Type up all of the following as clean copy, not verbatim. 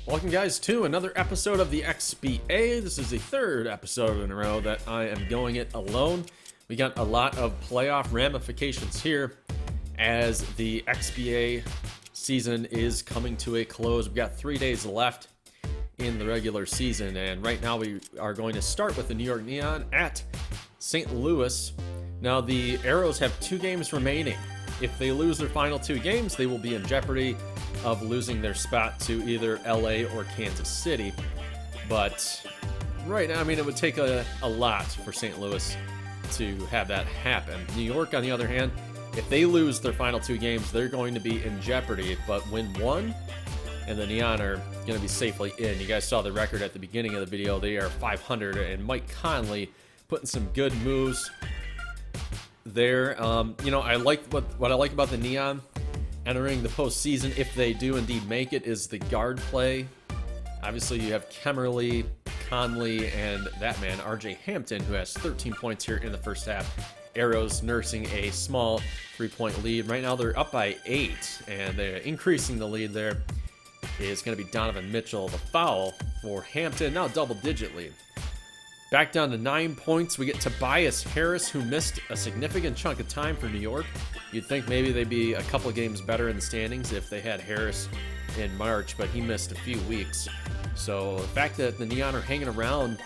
Welcome guys to another episode of the XBA. This is the third episode in a row that I am going it alone. We got a lot of playoff ramifications here as the XBA season is coming to a close. We've got 3 days left in the regular season, and right now we are going to start with the New York Neon at St. Louis. Now the Arrows have 2 games remaining. If they lose their final 2 games, they will be in jeopardy of losing their spot to either LA or Kansas City. But right now, I mean, it would take a lot for St. Louis to have that happen. New York, on the other hand, if they lose their final 2 games, they're going to be in jeopardy, but win one, and the Neon are going to be safely in. You guys saw the record at the beginning of the video. They are 500, and Mike Conley putting some good moves there. You know, I like what I like about the Neon entering the postseason, if they do indeed make it, is the guard play. Obviously, you have Kemmerly, Conley, and that man, RJ Hampton, who has 13 points here in the first half. Arrows nursing a small 3-point lead. Right now, they're up by 8, and they're increasing the lead there. Is going to be Donovan Mitchell. The foul for Hampton, now double-digit lead. Back down to 9 points, we get Tobias Harris, who missed a significant chunk of time for New York. You'd think maybe they'd be a couple games better in the standings if they had Harris in March, but he missed a few weeks. So the fact that the Neon are hanging around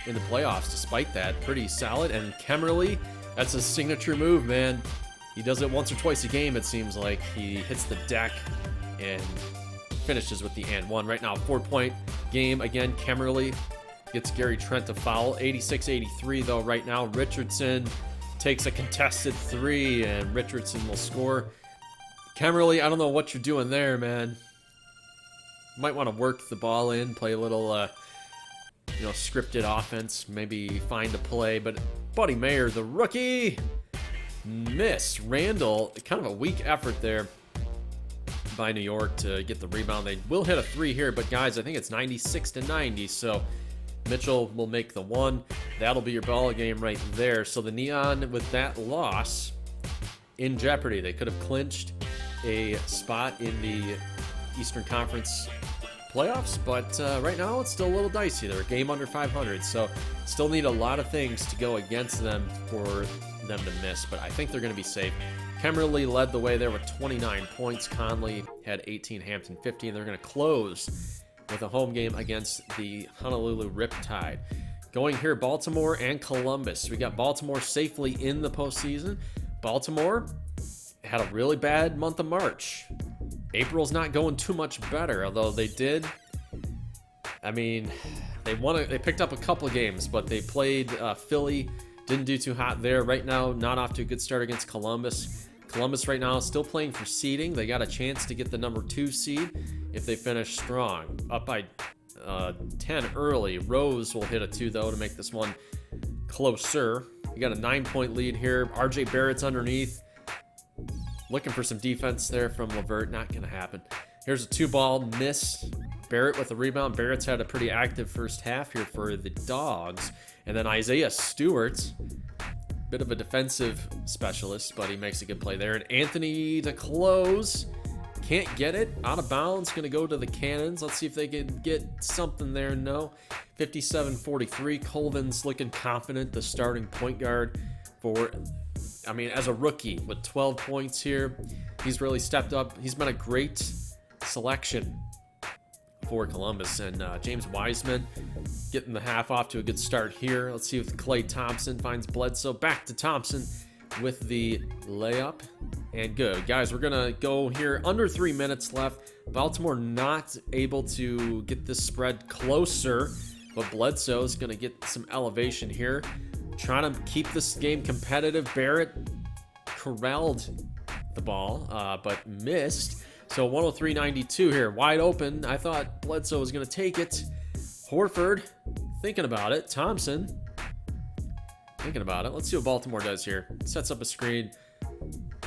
in the playoffs despite that, pretty solid. And Kemmerly, that's a signature move, man. He does it once or twice a game, it seems like. He hits the deck and finishes with the and one. Right now, 4-point game. Again, Kemmerly gets Gary Trent to foul. 86-83 though right now. Richardson takes a contested 3, and Richardson will score. Kemmerly, I don't know what you're doing there, man. Might want to work the ball in, play a little, scripted offense, maybe find a play. But Buddy Mayer, the rookie, miss. Randall, kind of a weak effort there by New York to get the rebound. They will hit a 3 here, but guys, I think it's 96-90, so Mitchell will make the 1. That'll be your ball game right there. So the Neon, with that loss, in jeopardy. They could have clinched a spot in the Eastern Conference playoffs, but right now it's still a little dicey. They're a game under 500, so still need a lot of things to go against them for them to miss, but I think they're going to be safe. Kemmerly led the way there with 29 points. Conley had 18, Hampton 15. They're going to close with a home game against the Honolulu Riptide. Going here, Baltimore and Columbus. We got Baltimore safely in the postseason. Baltimore had a really bad month of March. April's not going too much better, although they did. I mean, they picked up a couple of games, but they played Philly. Didn't do too hot there. Right now, not off to a good start against Columbus. Columbus right now still playing for seeding. They got a chance to get the number 2 seed if they finish strong. Up by 10 early. Rose will hit a 2, though, to make this one closer. You got a 9-point lead here. RJ Barrett's underneath. Looking for some defense there from LeVert. Not going to happen. Here's a 2-ball miss. Barrett with the rebound. Barrett's had a pretty active first half here for the Dogs. And then Isaiah Stewart, bit of a defensive specialist, but he makes a good play there. And Anthony to close. Can't get it. Out of bounds. Going to go to the Cannons. Let's see if they can get something there. No. 57-43. Colvin's looking confident, the starting point guard for, I mean, as a rookie with 12 points here. He's really stepped up. He's been a great selection for Columbus. And James Wiseman getting the half off to a good start here. Let's see if Klay Thompson finds Bledsoe. Back to Thompson with the layup. And good. Guys, we're going to go here. Under 3 minutes left. Baltimore not able to get this spread closer, but Bledsoe is going to get some elevation here. Trying to keep this game competitive. Barrett corralled the ball, but missed. So 103-92 here. Wide open. I thought Bledsoe was going to take it. Horford thinking about it. Thompson thinking about it. Let's see what Baltimore does here. Sets up a screen.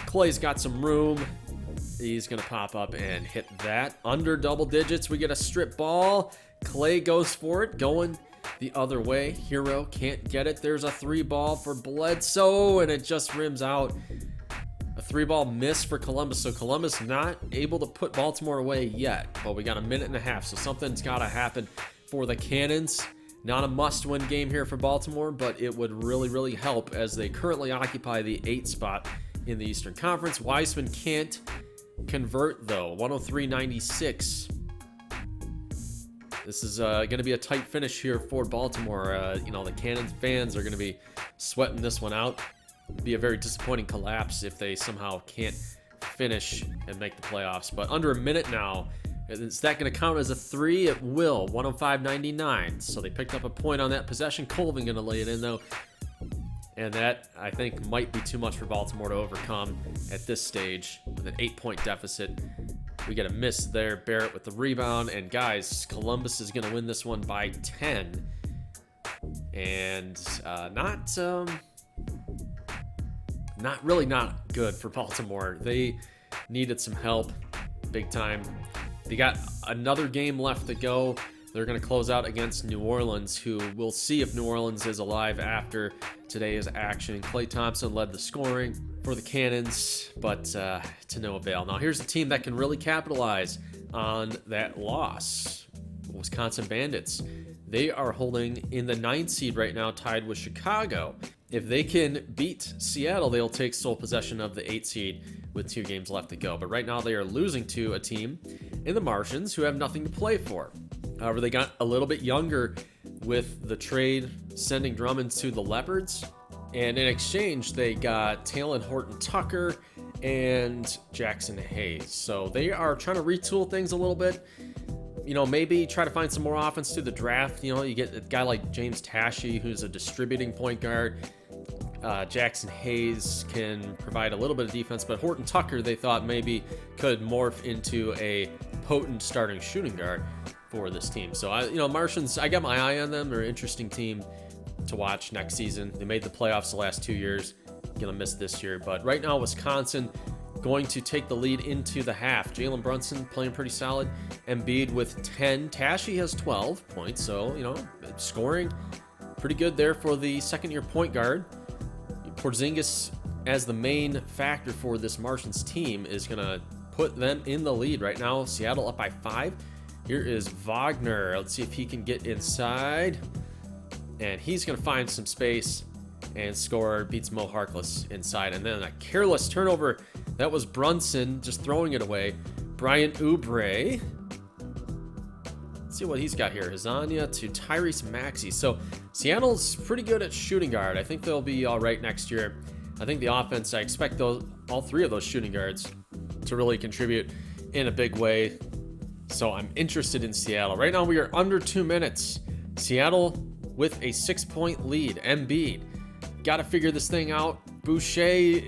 Clay's got some room. He's going to pop up and hit that. Under double digits. We get a strip ball. Clay goes for it. Going the other way. Hero can't get it. There's a 3-ball for Bledsoe, and it just rims out. A A 3-ball miss for Columbus, so Columbus not able to put Baltimore away yet. But we got a minute and a half, so something's got to happen for the Cannons. Not a must-win game here for Baltimore, but it would really, really help as they currently occupy the 8th spot in the Eastern Conference. Weissman can't convert, though. 103-96. This is going to be a tight finish here for Baltimore. You know, the Cannons fans are going to be sweating this one out. It'd be a very disappointing collapse if they somehow can't finish and make the playoffs. But under a minute now. Is that going to count as a 3? It will. 105-99. So they picked up a point on that possession. Colvin going to lay it in, though. And that, I think, might be too much for Baltimore to overcome at this stage with an 8-point deficit. We get a miss there. Barrett with the rebound. And, guys, Columbus is going to win this one by 10. And not good for Baltimore. They needed some help big time. They got another game left to go. They're going to close out against New Orleans, who we'll see if New Orleans is alive after today's action. Klay Thompson led the scoring for the Cannons, but to no avail. Now, here's a team that can really capitalize on that loss. Wisconsin Bandits. They are holding in the 9th seed right now, tied with Chicago. If they can beat Seattle, they'll take sole possession of the 8th seed with 2 games left to go. But right now they are losing to a team in the Martians who have nothing to play for. However, they got a little bit younger with the trade sending Drummond to the Leopards. And in exchange, they got Talon Horton-Tucker and Jackson Hayes. So they are trying to retool things a little bit. You know, maybe try to find some more offense through the draft. You know, you get a guy like James Tashi, who's a distributing point guard. Jackson Hayes can provide a little bit of defense, but Horton-Tucker, they thought maybe could morph into a potent starting shooting guard for this team. So, Martians, I got my eye on them. They're an interesting team to watch next season. They made the playoffs the last 2 years. Gonna miss this year. But right now, Wisconsin going to take the lead into the half. Jalen Brunson playing pretty solid. Embiid with 10. Tashi has 12 points. So, scoring pretty good there for the second-year point guard. Porzingis, as the main factor for this Martians team, is going to put them in the lead right now. Seattle up by 5. Here is Wagner. Let's see if he can get inside. And he's going to find some space and score. Beats Mo Harkless inside. And then a careless turnover. That was Brunson just throwing it away. Brian Oubre. Let's see what he's got here. Hazania to Tyrese Maxey. So Seattle's pretty good at shooting guard. I think they'll be all right next year. I think the offense, I expect all 3 of those shooting guards to really contribute in a big way. So I'm interested in Seattle. Right now we are under 2 minutes. Seattle with a 6-point lead. Embiid. Got to figure this thing out. Boucher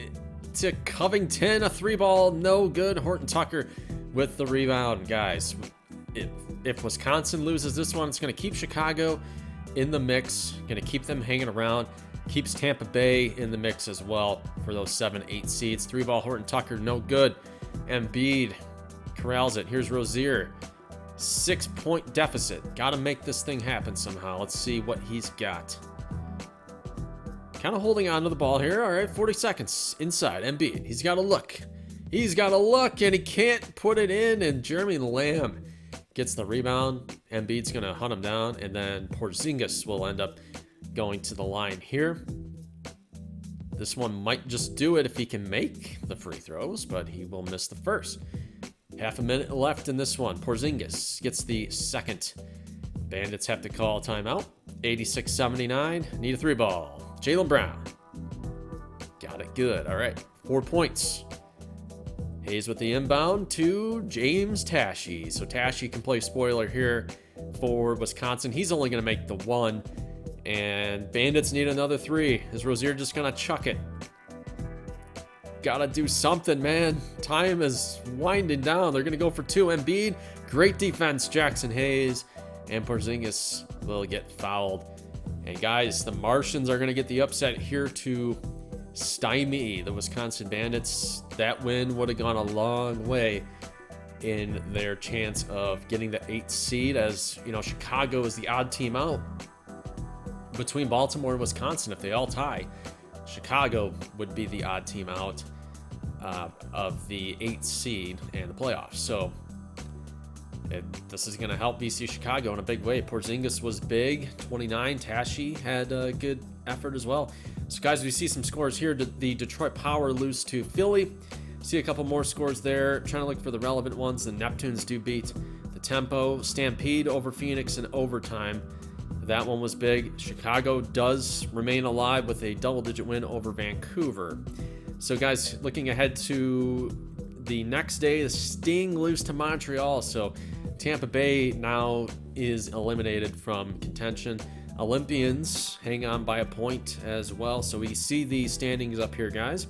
to Covington. A 3-ball. No good. Horton-Tucker with the rebound. Guys, if Wisconsin loses this one, it's going to keep Chicago in the mix, going to keep them hanging around, keeps Tampa Bay in the mix as well for those 7-8 seeds. 3-ball Horton-Tucker, no good. Embiid corrals it. Here's Rozier. 6-point deficit. Got to make this thing happen somehow. Let's see what he's got. Kind of holding on to the ball here. All right, 40 seconds inside. Embiid, he's got to look. He's got to look, and he can't put it in, and Jeremy Lamb gets the rebound. Embiid's going to hunt him down, and then Porzingis will end up going to the line here. This one might just do it if he can make the free throws, but he will miss the first. Half a minute left in this one. Porzingis gets the second. Bandits have to call a timeout. 86-79. Need a 3-ball. Jaylen Brown. Got it good. All right. 4 points. Hayes with the inbound to James Tashi. So Tashi can play spoiler here for Wisconsin. He's only going to make the 1. And Bandits need another 3. Is Rozier just going to chuck it? Gotta do something, man. Time is winding down. They're going to go for 2. Embiid, great defense. Jackson Hayes and Porzingis will get fouled. And guys, the Martians are going to get the upset here to stymie the Wisconsin Bandits. That win would have gone a long way in their chance of getting the 8th seed, as Chicago is the odd team out between Baltimore and Wisconsin. If they all tie, Chicago would be the odd team out. of the 8th seed and the playoffs. So this is going to help BC Chicago in a big way. Porzingis was big, 29. Tashi had a good effort as well. So guys, we see some scores here. The Detroit Power lose to Philly. See a couple more scores there. Trying to look for the relevant ones. The Neptunes do beat the Tempo. Stampede over Phoenix in overtime. That one was big. Chicago does remain alive with a double-digit win over Vancouver. So guys, looking ahead to the next day, the Sting lose to Montreal. So Tampa Bay now is eliminated from contention. Olympians hang on by a point as well. So we see the standings up here, guys.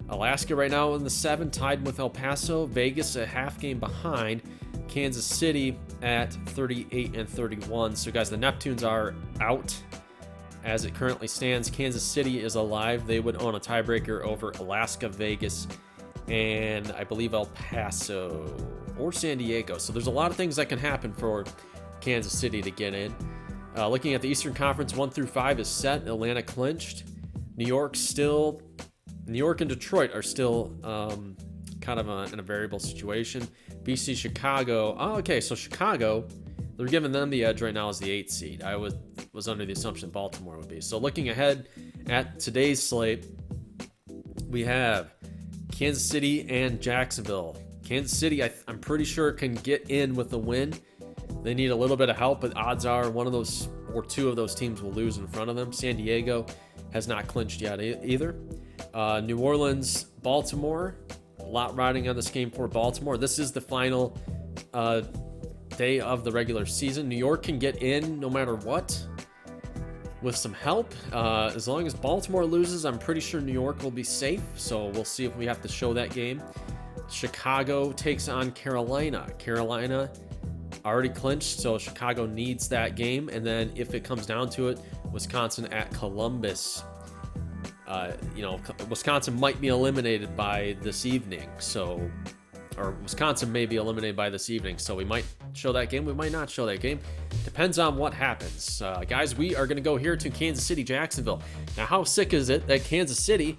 Alaska right now in the 7, tied with El Paso. Vegas a half game behind. Kansas City at 38 and 31. So guys, the Neptunes are out as it currently stands. Kansas City is alive. They would own a tiebreaker over Alaska, Vegas, and I believe El Paso or San Diego. So there's a lot of things that can happen for Kansas City to get in. Looking at the Eastern Conference, 1 through 5 is set. Atlanta clinched. New York and Detroit are still kind of in a variable situation. BC Chicago. Oh, okay, so Chicago, they're giving them the edge right now as the 8th seed. I was under the assumption Baltimore would be. So looking ahead at today's slate, we have Kansas City and Jacksonville. Kansas City, I'm pretty sure, can get in with a win. They need a little bit of help, but odds are one of those or two of those teams will lose in front of them. San Diego has not clinched yet either. New Orleans, Baltimore. A lot riding on this game for Baltimore. This is the final day of the regular season. New York can get in no matter what with some help. As long as Baltimore loses, I'm pretty sure New York will be safe. So we'll see if we have to show that game. Chicago takes on Carolina. Carolina already clinched, so Chicago needs that game. And then if it comes down to it, Wisconsin at Columbus. Wisconsin might be eliminated by this evening. Or Wisconsin may be eliminated by this evening. So we might show that game. We might not show that game. Depends on what happens. Guys, we are going to go here to Kansas City, Jacksonville. Now, how sick is it that Kansas City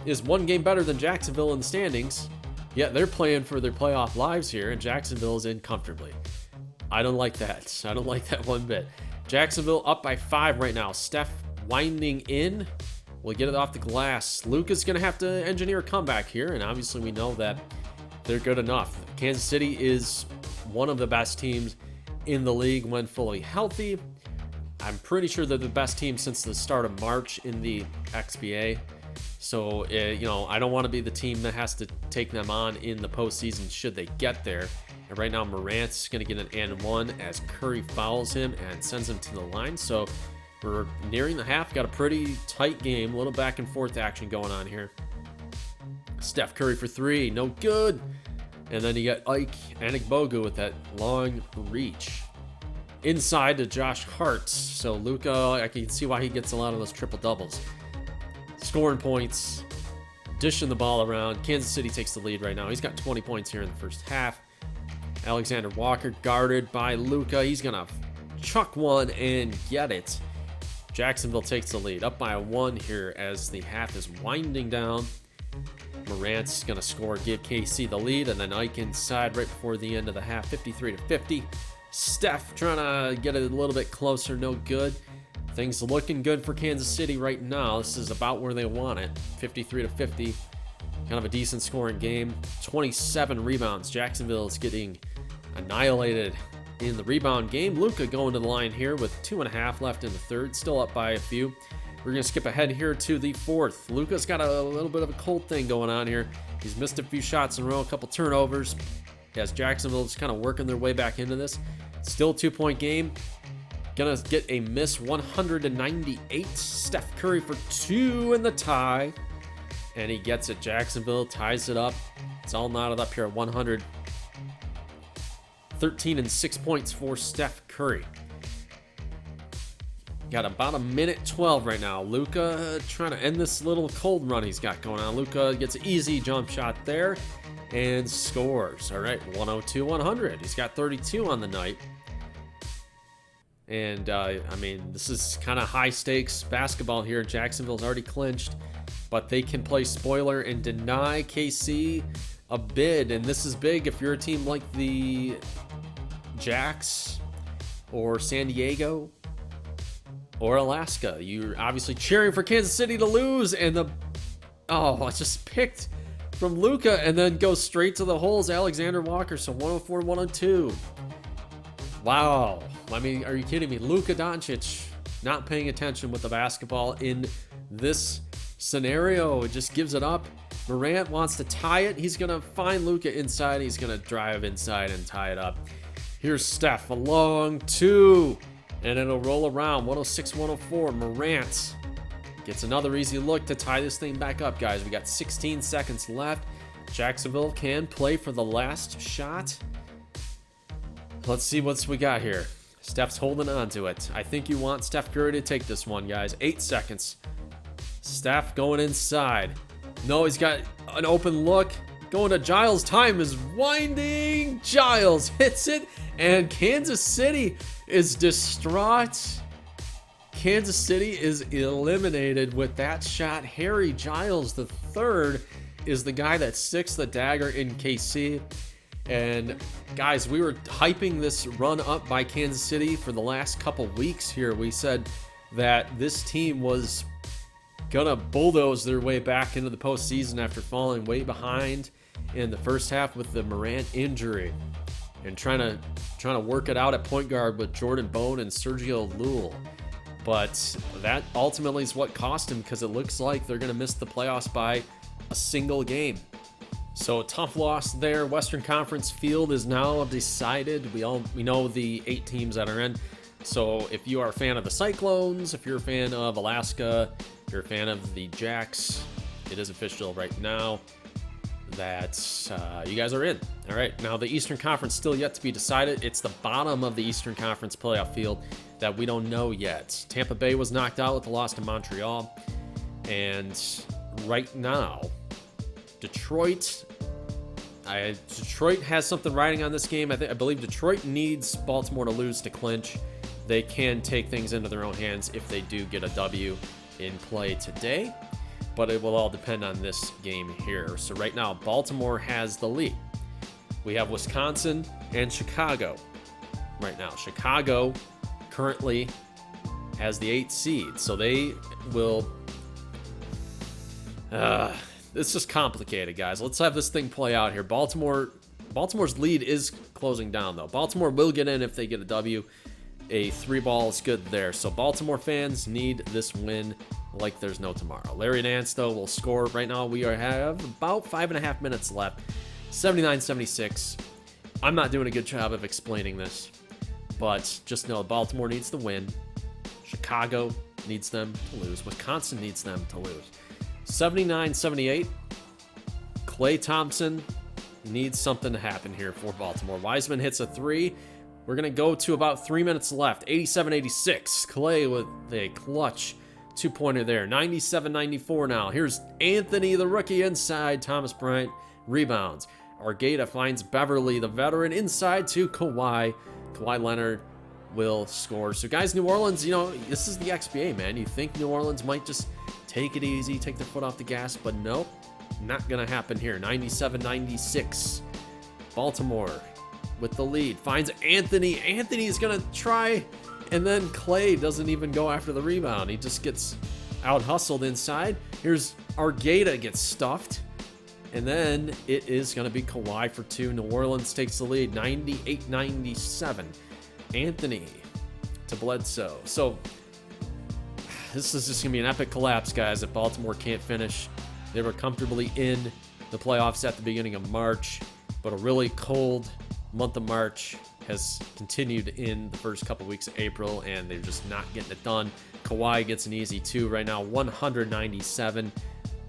is one game better than Jacksonville in the standings? Yet they're playing for their playoff lives here, and Jacksonville is in comfortably. I don't like that. I don't like that one bit. Jacksonville up by 5 right now. Steph winding in. We'll get it off the glass. Luka's going to have to engineer a comeback here, and obviously we know that they're good enough. Kansas City is one of the best teams in the league when fully healthy. I'm pretty sure they're the best team since the start of March in the XBA. So, I don't want to be the team that has to take them on in the postseason should they get there. And right now, Morant's going to get an and 1 as Curry fouls him and sends him to the line. So we're nearing the half. Got a pretty tight game. A little back and forth action going on here. Steph Curry for 3. No good. And then you got Ike Anigbogu with that long reach. Inside to Josh Hart. So Luka, I can see why he gets a lot of those triple doubles. Scoring points. Dishing the ball around. Kansas City takes the lead right now. He's got 20 points here in the first half. Alexander Walker guarded by Luka. He's going to chuck one and get it. Jacksonville takes the lead. Up by 1 here as the half is winding down. Morant's going to score, give KC the lead, and then Ike inside right before the end of the half, 53-50. Steph trying to get it a little bit closer, no good. Things looking good for Kansas City right now. This is about where they want it, 53-50. Kind of a decent scoring game. 27 rebounds. Jacksonville is getting annihilated in the rebound game. Luka going to the line here with 2.5 left in the third. Still up by a few. We're going to skip ahead here to the fourth. Luka's got a little bit of a cold thing going on here. He's missed a few shots in a row, a couple turnovers. As Jacksonville's kind of working their way back into this. Still 2-point game. Gonna get a miss, 198. Steph Curry for 2 in the tie. And he gets it. Jacksonville ties it up. It's all knotted up here at 100. 13 and 6 points for Steph Curry. Got about a minute 12 right now. Luka trying to end this little cold run he's got going on. Luka gets an easy jump shot there and scores. All right, 102-100. He's got 32 on the night. And, this is kind of high-stakes basketball here. Jacksonville's already clinched. but they can play spoiler and deny KC a bid. And this is big if you're a team like the Jacks or San Diego or Alaska. You're obviously cheering for Kansas City to lose, and I just picked from Luka and then goes straight to the holes. Alexander Walker, so 104, 102. Wow. I mean, are you kidding me? Luka Doncic not paying attention with the basketball in this scenario. It just gives it up. Morant wants to tie it. He's going to find Luka inside. He's going to drive inside and tie it up. Here's Steph, a long two, and it'll roll around. 106, 104. Morant gets another easy look to tie this thing back up, guys. We got 16 seconds left. Jacksonville can play for the last shot. Let's see what we got here. Steph's holding on to it. I think you want Steph Curry to take this one, guys. 8 seconds. Steph going inside. No, he's got an open look. Going to Giles. Time is winding. Giles hits it, and Kansas City is distraught. Kansas City is eliminated with that shot. Harry Giles III is the guy that sticks the dagger in KC. And guys, we were hyping this run up by Kansas City for the last couple weeks here. We said that this team was gonna bulldoze their way back into the postseason after falling way behind in the first half with the Morant injury, and trying to work it out at point guard with Jordan Bone and Sergio Llull. But that ultimately is what cost him, because it looks like they're gonna miss the playoffs by a single game. So tough loss there. Western Conference field is now decided. We know the 8 teams that are in. So if you are a fan of the Cyclones, if you're a fan of Alaska, if you're a fan of the Jacks, it is official right now that you guys are in. All right, now the Eastern Conference still yet to be decided. It's the bottom of the Eastern Conference playoff field that we don't know yet. Tampa Bay was knocked out with the loss to Montreal. And right now, Detroit has something riding on this game. I believe Detroit needs Baltimore to lose to clinch. They can take things into their own hands if they do get a W in play today, but it will all depend on this game here. So right now, Baltimore has the lead. We have Wisconsin and Chicago right now. Chicago currently has the 8th seed, so they will... It's just complicated, guys. Let's have this thing play out here. Baltimore's lead is closing down, though. Baltimore will get in if they get a W. A 3-ball is good there. So Baltimore fans need this win like there's no tomorrow. Larry Nance, though, will score. Right now, we have about 5.5 minutes left. 79-76. I'm not doing a good job of explaining this, but just know Baltimore needs the win. Chicago needs them to lose. Wisconsin needs them to lose. 79-78. Klay Thompson needs something to happen here for Baltimore. Wiseman hits a 3. We're going to go to about 3 minutes left. 87-86. Klay with a clutch 2-pointer there. 97-94 now. Here's Anthony, the rookie, inside. Thomas Bryant rebounds. Argata finds Beverly, the veteran, inside to Kawhi. Kawhi Leonard will score. So, guys, New Orleans, this is the XBA, man. You think New Orleans might just take it easy, take their foot off the gas, but nope, not going to happen here. 97-96. Baltimore with the lead. Finds Anthony. Anthony's going to try, and then Klay doesn't even go after the rebound. He just gets out-hustled inside. Here's Argata gets stuffed, and then it is going to be Kawhi for 2. New Orleans takes the lead, 98-97. Anthony to Bledsoe. So this is just going to be an epic collapse, guys, if Baltimore can't finish. They were comfortably in the playoffs at the beginning of March, but a really cold month of March has continued in the first couple weeks of April, and they're just not getting it done. Kawhi gets an easy 2 right now, 197.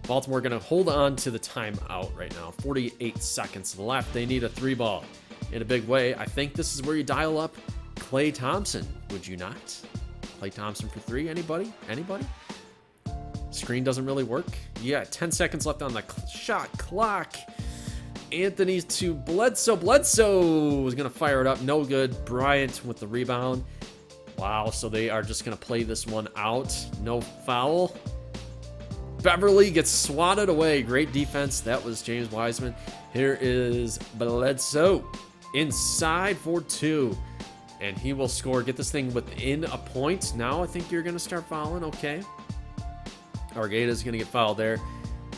Baltimore going to hold on to the timeout right now. 48 seconds left. They need a 3-ball in a big way. I think this is where you dial up Klay Thompson, would you not? Klay Thompson for 3, anybody? Screen doesn't really work. Yeah, 10 seconds left on the shot clock. Anthony to Bledsoe. Bledsoe is going to fire it up. No good. Bryant with the rebound. Wow, so they are just going to play this one out. No foul. Beverly gets swatted away. Great defense. That was James Wiseman. Here is Bledsoe inside for 2. And he will score. Get this thing within a point. Now I think you're going to start fouling. Okay. Argata's going to get fouled there.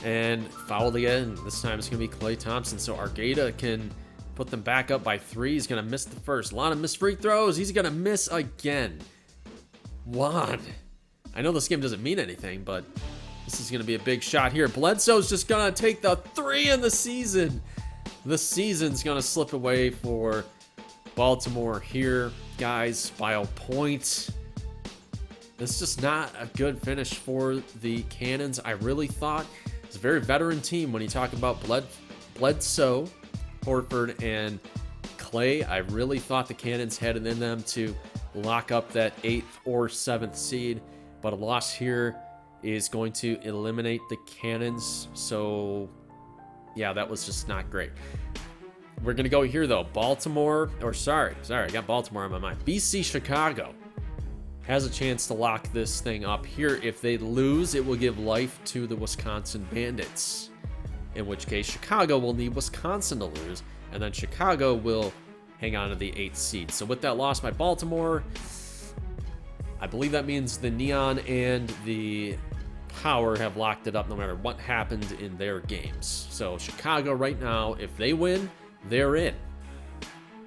And fouled again. This time it's going to be Klay Thompson. So Argata can put them back up by 3. He's going to miss the first. A lot of missed free throws. He's going to miss again. Juan. I know this game doesn't mean anything, but this is going to be a big shot here. Bledsoe's just going to take the 3 in the season. The season's going to slip away for Baltimore here, guys, by a point. This is just not a good finish for the Cannons. I really thought it's a very veteran team when you talk about Bledsoe, Horford, and Klay. I really thought the Cannons had it in them to lock up that 8th or 7th seed, but a loss here is going to eliminate the Cannons. So yeah, that was just not great. We're going to go here, though. Baltimore, or sorry, I got Baltimore on my mind. BC Chicago has a chance to lock this thing up here. If they lose, it will give life to the Wisconsin Bandits, in which case Chicago will need Wisconsin to lose, and then Chicago will hang on to the 8th seed. So with that loss by Baltimore, I believe that means the Neon and the Power have locked it up no matter what happened in their games. So Chicago right now, if they win, they're in.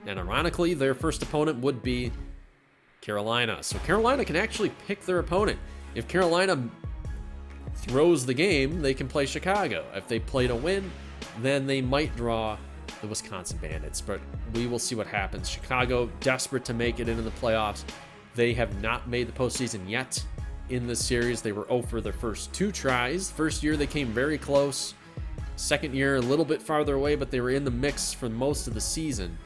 And ironically, their first opponent would be Carolina. So Carolina can actually pick their opponent. If Carolina throws the game, they can play Chicago. If they play to win, then they might draw the Wisconsin Bandits. But we will see what happens. Chicago, desperate to make it into the playoffs. They have not made the postseason yet in this series. They were 0 for their first 2 tries. First year, they came very close. Second year, a little bit farther away, but they were in the mix for most of the season.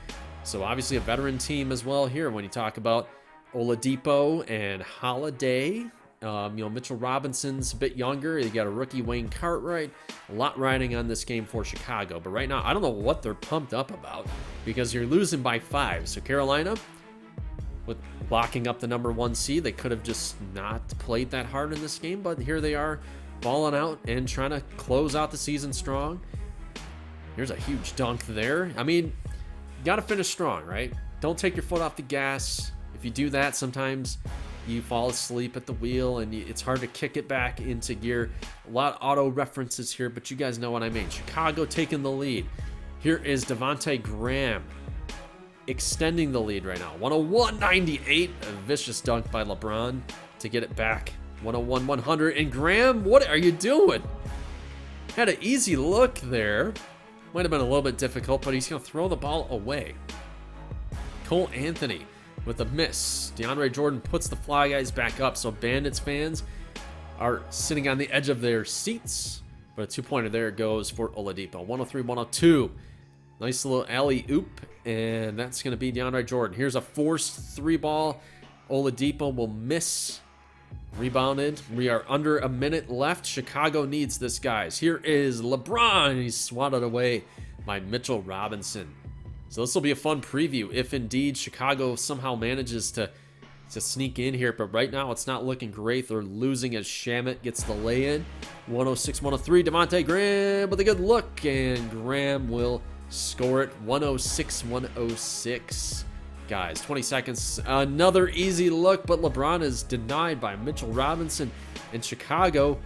So obviously a veteran team as well here when you talk about Oladipo and Holiday. Mitchell Robinson's a bit younger. You got a rookie, Wayne Cartwright. A lot riding on this game for Chicago. But right now, I don't know what they're pumped up about because you're losing by 5. So Carolina, with locking up the number 1 seed, they could have just not played that hard in this game. But here they are, balling out and trying to close out the season strong. Here's a huge dunk there. I mean, you got to finish strong, right? Don't take your foot off the gas. If you do that, sometimes you fall asleep at the wheel and it's hard to kick it back into gear. A lot of auto references here, but you guys know what I mean. Chicago taking the lead. Here is Devontae Graham extending the lead right now. 101-98. A vicious dunk by LeBron to get it back. 101-100. And Graham, what are you doing? Had an easy look there. Might have been a little bit difficult, but he's going to throw the ball away. Cole Anthony with a miss. DeAndre Jordan puts the Fly Guys back up, so Bandits fans are sitting on the edge of their seats. But a 2-pointer there goes for Oladipo. 103-102. Nice little alley-oop, and that's going to be DeAndre Jordan. Here's a forced 3-ball. Oladipo will miss. Rebounded. We are under a minute left. Chicago needs this, guys. Here is LeBron. He's swatted away by Mitchell Robinson. So this will be a fun preview if indeed Chicago somehow manages to sneak in here. But right now it's not looking great. They're losing as Shamet gets the lay-in. 106-103. Devontae Graham with a good look. And Graham will score it. 106-106. Guys, 20 seconds. Another easy look, but LeBron is denied by Mitchell Robinson. And Chicago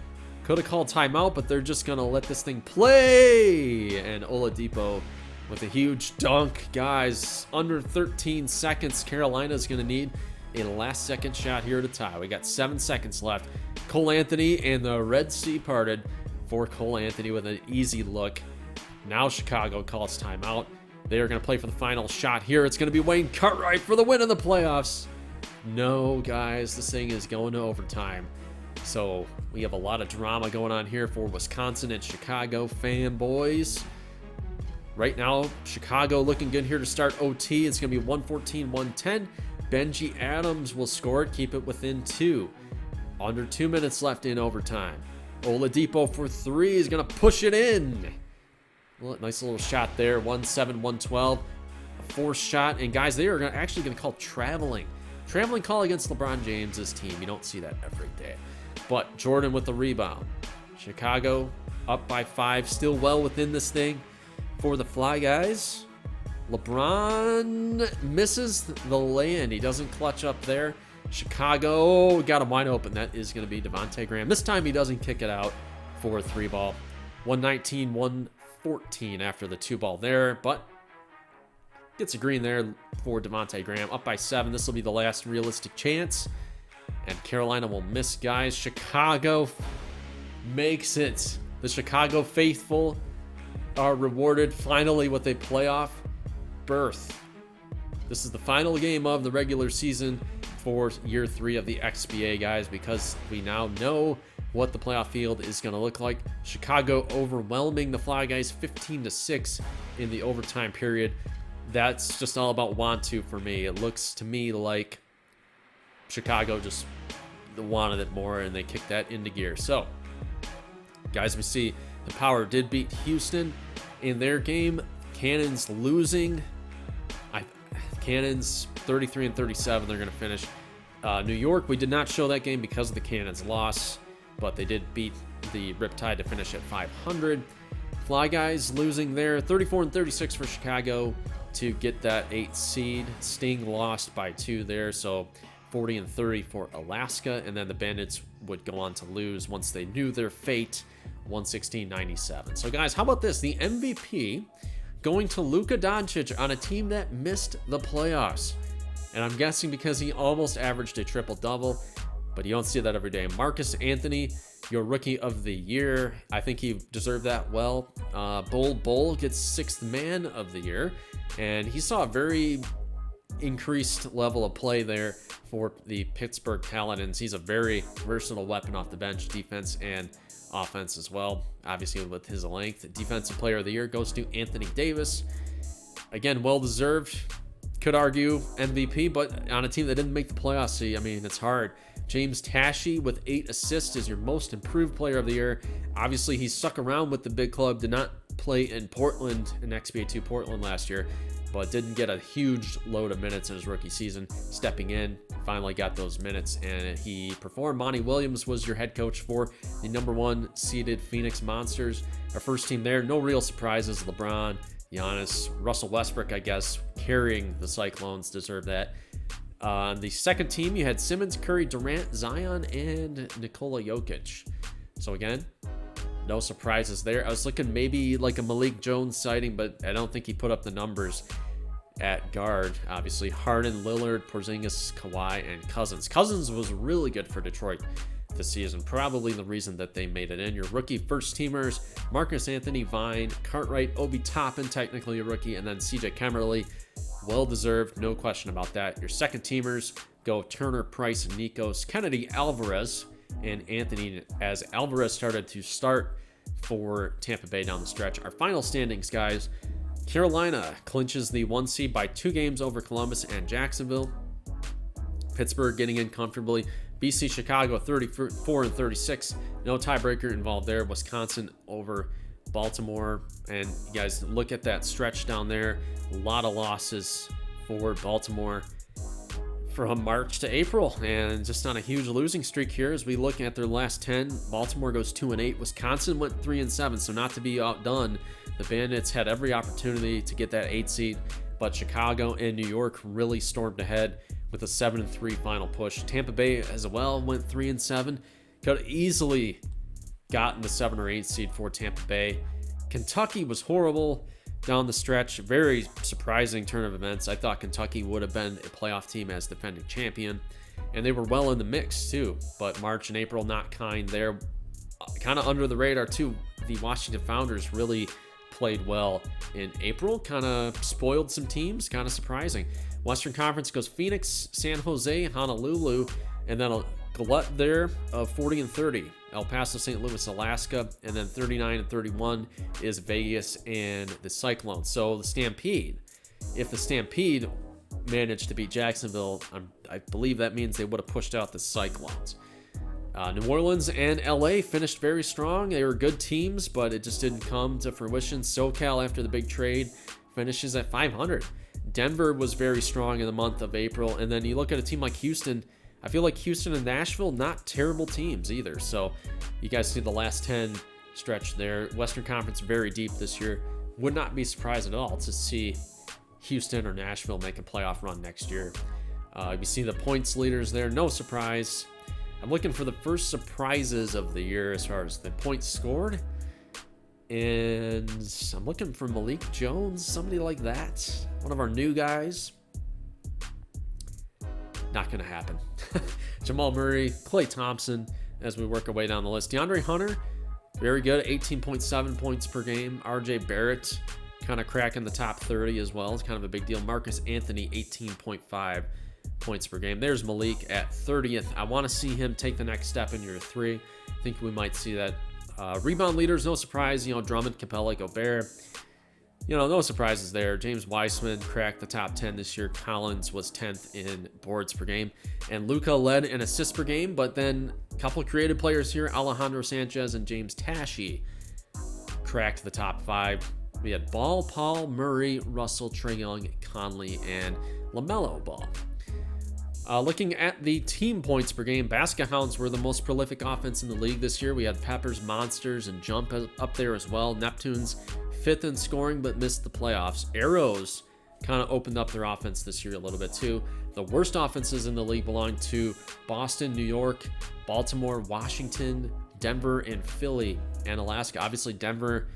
could have called timeout, but they're just going to let this thing play. And Oladipo with a huge dunk. Guys, under 13 seconds. Carolina's going to need a last-second shot here to tie. We got 7 seconds left. Cole Anthony, and the Red Sea parted for Cole Anthony with an easy look. Now Chicago calls timeout. They are going to play for the final shot here. It's going to be Wayne Cartwright for the win in the playoffs. No, guys, this thing is going to overtime. So we have a lot of drama going on here for Wisconsin and Chicago fanboys. Right now, Chicago looking good here to start OT. It's going to be 114-110. Benji Adams will score it, keep it within 2. Under 2 minutes left in overtime. Oladipo for 3 is going to push it in. Well, nice little shot there. 107-112. A forced shot. And guys, they are actually going to call traveling. Traveling call against LeBron James's team. You don't see that every day. But Jordan with the rebound. Chicago up by 5, still well within this thing for the Fly Guys. LeBron misses the lay-in. He doesn't clutch up there. Chicago got him wide open. That is going to be Devontae Graham. This time he doesn't kick it out for a 3-ball. 119-114 after the 2-ball there, but gets a green there for Devontae Graham. Up by 7. This will be the last realistic chance. And Carolina will miss, guys. Chicago makes it. The Chicago faithful are rewarded finally with a playoff berth. This is the final game of the regular season for year 3 of the XBA, guys, because we now know what the playoff field is going to look like. Chicago overwhelming the Fly Guys 15-6 in the overtime period. That's just all about want to for me. It looks to me like Chicago just wanted it more, and they kicked that into gear. So, guys, we see the Power did beat Houston in their game. Cannons losing. Cannons 33-37. They're going to finish. New York, we did not show that game because of the Cannons' loss, but they did beat the Riptide to finish at 500. Fly Guys losing there, 34-36 for Chicago to get that 8th seed. Sting lost by 2 there, so 40-30 for Alaska, and then the Bandits would go on to lose once they knew their fate, 116-97. So, guys, how about this? The MVP going to Luka Doncic on a team that missed the playoffs. And I'm guessing because he almost averaged a triple-double, but you don't see that every day. Marcus Anthony, your Rookie of the Year. I think he deserved that well. Bull gets 6th Man of the Year, and he saw a very increased level of play there for the Pittsburgh Paladins. He's a very versatile weapon off the bench, defense and offense as well. Obviously, with his length. Defensive Player of the Year goes to Anthony Davis. Again, well-deserved. Could argue MVP, but on a team that didn't make the playoffs, see, I mean, it's hard. James Tashi with 8 assists is your Most Improved Player of the Year. Obviously, he stuck around with the big club, did not play in Portland, in XBA 2 Portland last year, but didn't get a huge load of minutes in his rookie season. Stepping in, finally got those minutes, and he performed. Monty Williams was your head coach for the #1 seeded Phoenix Monsters. Our first team there, no real surprises. LeBron, Giannis, Russell Westbrook, I guess, carrying the Cyclones, deserve that. On the second team, you had Simmons, Curry, Durant, Zion, and Nikola Jokic. So again, no surprises there. I was looking maybe like a Malik Jones sighting, but I don't think he put up the numbers at guard. Obviously, Harden, Lillard, Porzingis, Kawhi, and Cousins. Cousins was really good for Detroit this season. Probably the reason that they made it in. Your rookie first teamers, Marcus Anthony, Vine, Cartwright, Obi Toppin, technically a rookie, and then CJ Kemmerly. Well-deserved, no question about that. Your second teamers go Turner, Price, Nikos, Kennedy, Alvarez, and Anthony, as Alvarez started to start for Tampa Bay down the stretch. Our final standings, guys. Carolina clinches the 1 seed by 2 games over Columbus and Jacksonville. Pittsburgh getting in comfortably. BC, Chicago 34-36. No tiebreaker involved there. Wisconsin over Baltimore. And you guys look at that stretch down there. A lot of losses for Baltimore from March to April, and just on a huge losing streak here as we look at their last 10. Baltimore goes 2-8. Wisconsin went 3-7, so not to be outdone. The Bandits had every opportunity to get that 8 seed, but Chicago and New York really stormed ahead with a 7-3 final push. Tampa Bay as well went 3-7. Could have easily gotten the 7 or 8 seed for Tampa Bay. Kentucky was horrible down the stretch. Very surprising turn of events. I thought Kentucky would have been a playoff team as defending champion, and they were well in the mix too, but March and April not kind there. Kind of under the radar too. The Washington Founders really played well in April, kind of spoiled some teams, kind of surprising. Western Conference goes Phoenix, San Jose, Honolulu, and then a glut there of 40-30. El Paso, St. Louis, Alaska, and then 39-31 is Vegas and the Cyclones. So the Stampede, if the Stampede managed to beat Jacksonville, I believe that means they would have pushed out the Cyclones. New Orleans and LA finished very strong. They were good teams, but it just didn't come to fruition. SoCal, after the big trade, finishes at 500. Denver was very strong in the month of April, and then you look at a team like Houston. I feel like Houston and Nashville, not terrible teams either. So you guys see the last 10 stretch there. Western Conference very deep this year. Would not be surprised at all to see Houston or Nashville make a playoff run next year. You see the points leaders there, no surprise. I'm looking for the first surprises of the year as far as the points scored. And I'm looking for Malik Jones, somebody like that. One of our new guys. Not going to happen. Jamal Murray, Klay Thompson, as we work our way down the list. DeAndre Hunter, very good, 18.7 points per game. RJ Barrett, kind of cracking the top 30 as well. It's kind of a big deal. Marcus Anthony, 18.5 points per game. There's Malik at 30th. I want to see him take the next step in year 3. I think we might see that. Rebound leaders, no surprise. Drummond, Capella, Gobert. No surprises there. James Wiseman cracked the top 10 this year. Collins was 10th in boards per game. And Luka led in assists per game, but then a couple of creative players here, Alejandro Sanchez and James Tashi, cracked the top 5. We had Ball, Paul, Murray, Russell, Trae Young, Conley, and LaMelo Ball. Looking at the team points per game, Basket Hounds were the most prolific offense in the league this year. We had Peppers, Monsters, and Jump up there as well. Neptunes 5th in scoring, but missed the playoffs. Arrows kind of opened up their offense this year a little bit too. The worst offenses in the league belong to Boston, New York, Baltimore, Washington, Denver, and Philly, and Alaska. Obviously, Denver,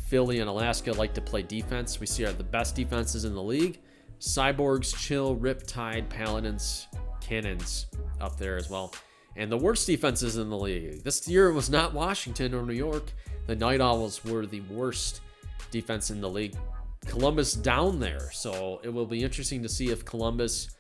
Philly, and Alaska like to play defense. We see are the best defenses in the league. Cyborgs, Chill, Riptide, Paladins, Cannons up there as well. And the worst defenses in the league. This year it was not Washington or New York. The Night Owls were the worst defense in the league. Columbus down there. So it will be interesting to see if Columbus,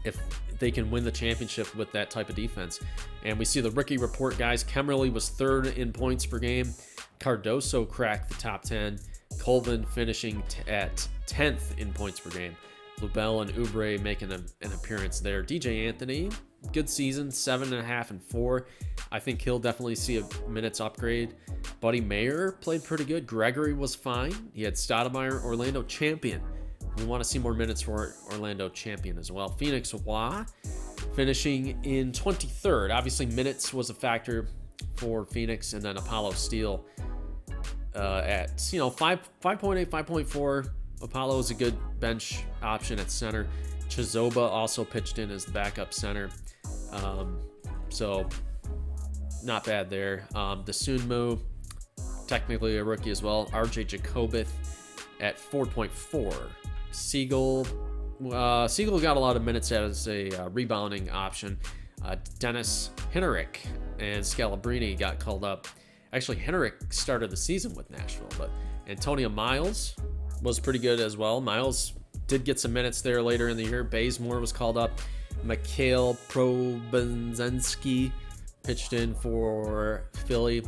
if they can win the championship with that type of defense. And we see the rookie report, guys. Kemmerly was 3rd in points per game. Cardoso cracked the top 10. Colvin finishing at 10th in points per game. Lubell and Oubre making an appearance there. DJ Anthony, good season, 7.5 and 4. I think he'll definitely see a minutes upgrade. Buddy Mayer played pretty good. Gregory was fine. He had Stoudemire, Orlando champion. We want to see more minutes for Orlando champion as well. Phoenix Wah finishing in 23rd. Obviously, minutes was a factor for Phoenix, and then Apollo Steele at 5.8, 5.4. Apollo is a good bench option at center. Chizoba also pitched in as the backup center, so not bad there. Desunmu, technically a rookie as well. RJ Jacobith at 4.4. Siegel got a lot of minutes as a rebounding option. Dennis Hinnerich and Scalabrini got called up. Actually, Hinnerich started the season with Nashville, but Antonio Miles was pretty good as well. Miles did get some minutes there later in the year. Bazemore was called up. Mikhail Probenzensky pitched in for Philly.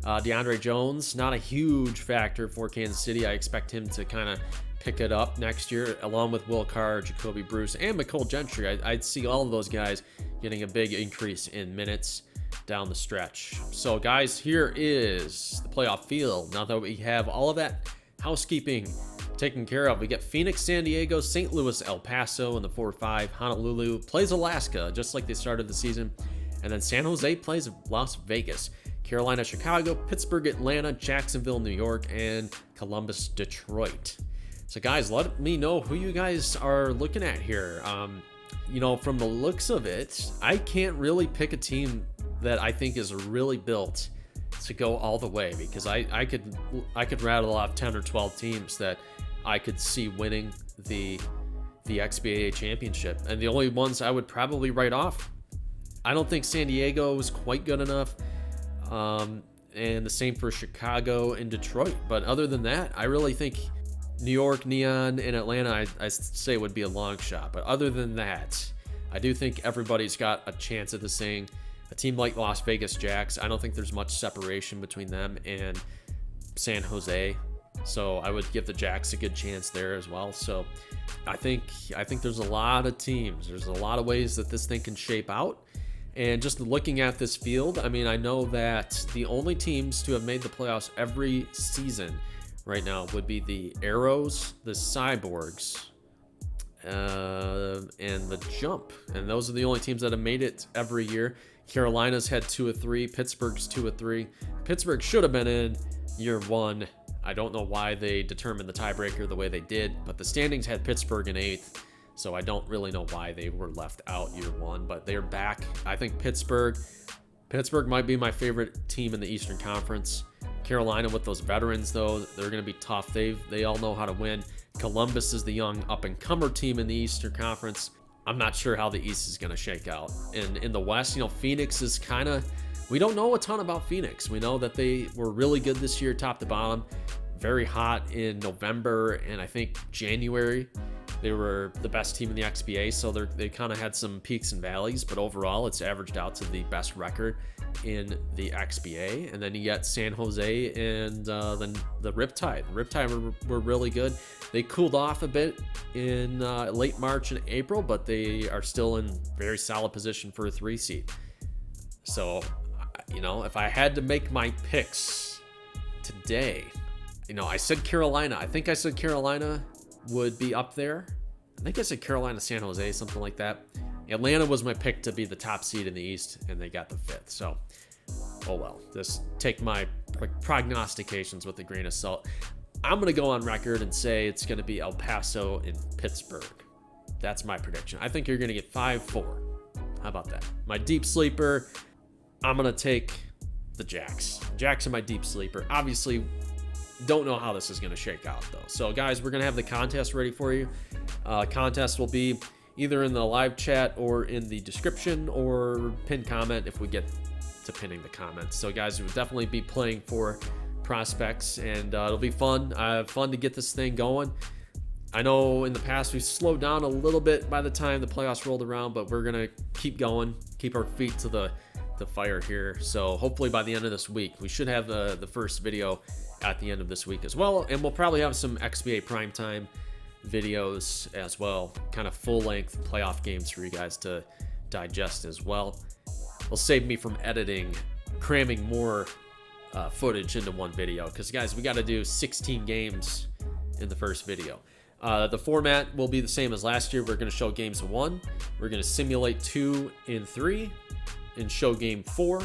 DeAndre Jones, not a huge factor for Kansas City. I expect him to kind of pick it up next year, along with Will Carr, Jacoby Bruce, and McCole Gentry. I'd see all of those guys getting a big increase in minutes down the stretch. So guys, here is the playoff field. Now that we have all of that housekeeping taken care of, we get Phoenix, San Diego, St. Louis, El Paso in the 4-5. Honolulu plays Alaska just like they started the season, and then San Jose plays Las Vegas. Carolina, Chicago, Pittsburgh, Atlanta, Jacksonville, New York, and Columbus, Detroit. So guys, let me know who you guys are looking at here. From the looks of it, I can't really pick a team that I think is really built to go all the way, because I could rattle off 10 or 12 teams that I could see winning the XBA championship, and the only ones I would probably write off, I don't think San Diego is quite good enough, and the same for Chicago and Detroit. But other than that, I really think New York, Neon, and Atlanta I say would be a long shot. But other than that, I do think everybody's got a chance at this thing. A team like Las Vegas Jacks, I don't think there's much separation between them and San Jose. So I would give the Jacks a good chance there as well. So I think there's a lot of teams. There's a lot of ways that this thing can shape out. And just looking at this field, I mean, I know that the only teams to have made the playoffs every season right now would be the Arrows, the Cyborgs, and the Jump. And those are the only teams that have made it every year. Carolina's had 2 of 3. Pittsburgh's 2 of 3. Pittsburgh should have been in year 1. I don't know why they determined the tiebreaker the way they did, but the standings had Pittsburgh in 8th. So I don't really know why they were left out year 1, but they're back. I think Pittsburgh might be my favorite team in the Eastern Conference. Carolina with those veterans, though, they're going to be tough. They all know how to win. Columbus is the young up-and-comer team in the Eastern Conference. I'm not sure how the East is going to shake out. And in the West, Phoenix is kind of... We don't know a ton about Phoenix. We know that they were really good this year, top to bottom. Very hot in November and I think January. They were the best team in the XBA, so they kind of had some peaks and valleys, but overall it's averaged out to the best record in the XBA. And then you got San Jose and then the Riptide. The Riptide were really good. They cooled off a bit in late March and April, but they are still in very solid position for a 3 seed. So, if I had to make my picks today, I said Carolina. I think I said Carolina would be up there. I think I said Carolina, San Jose, something like that. Atlanta was my pick to be the top seed in the East, and they got the 5th. So, oh well. Just take my prognostications with a grain of salt. I'm going to go on record and say it's going to be El Paso and Pittsburgh. That's my prediction. I think you're going to get 5-4. How about that? My deep sleeper, I'm going to take the Jacks. Jacks are my deep sleeper. Obviously, don't know how this is going to shake out, though. So, guys, we're going to have the contest ready for you. Contest will be either in the live chat or in the description or pinned comment if we get to pinning the comments. So, guys, we'll definitely be playing for prospects, and it'll be fun. Fun to get this thing going. I know in the past we've slowed down a little bit by the time the playoffs rolled around, but we're going to keep going, keep our feet to the fire here. So hopefully by the end of this week, we should have the first video at the end of this week as well. And we'll probably have some XBA primetime videos as well, kind of full-length playoff games for you guys to digest as well. It'll save me from editing, cramming more footage into one video, because guys, we got to do 16 games in the first video. The format will be the same as last year. We're going to show games 1, we're going to simulate 2 and 3, and show game 4.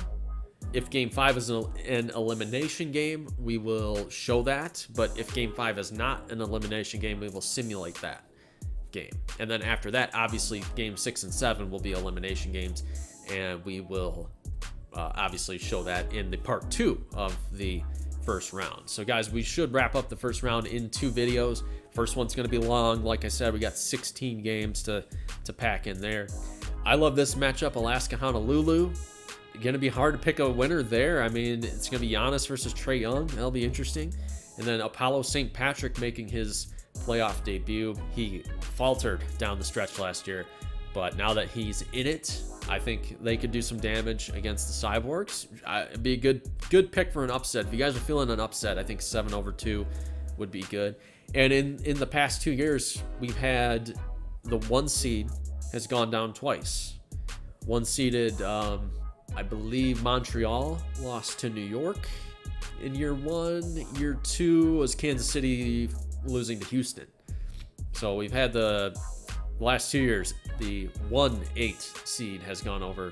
If game 5 is an elimination game, we will show that, but if game 5 is not an elimination game, we will simulate that game. And then after that, obviously game 6 and 7 will be elimination games, and we will obviously show that in the part 2 of the first round. So guys, we should wrap up the first round in 2 videos. First one's going to be long. Like I said, we got 16 games to pack in there. I love this matchup, Alaska-Honolulu. Going to be hard to pick a winner there. I mean, it's going to be Giannis versus Trae Young. That'll be interesting. And then Apollo St. Patrick making his playoff debut. He faltered down the stretch last year, but now that he's in it, I think they could do some damage against the Cyborgs. It'd be a good pick for an upset. If you guys are feeling an upset, I think 7/2 would be good. And in the past 2 years, we've had the 1 seed has gone down twice. 1 seeded, I believe Montreal lost to New York in year 1. Year 2 was Kansas City losing to Houston. So we've had the last 2 years, the 1-8 seed has gone over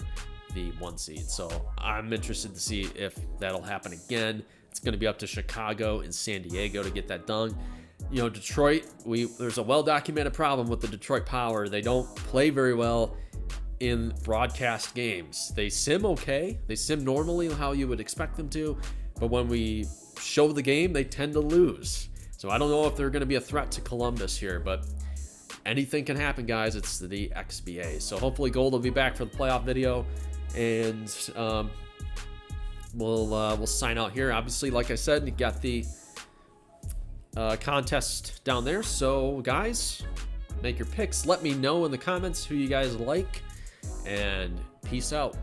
the 1 seed. So I'm interested to see if that'll happen again. It's going to be up to Chicago and San Diego to get that done. Detroit, there's a well-documented problem with the Detroit Power. They don't play very well in broadcast games. They sim okay. They sim normally how you would expect them to, but when we show the game, they tend to lose. So I don't know if they're going to be a threat to Columbus here, but anything can happen, guys. It's the XBA. So hopefully Gold will be back for the playoff video, and we'll sign out here. Obviously, like I said, you got the contest down there. So guys, make your picks. Let me know in the comments who you guys like, and peace out.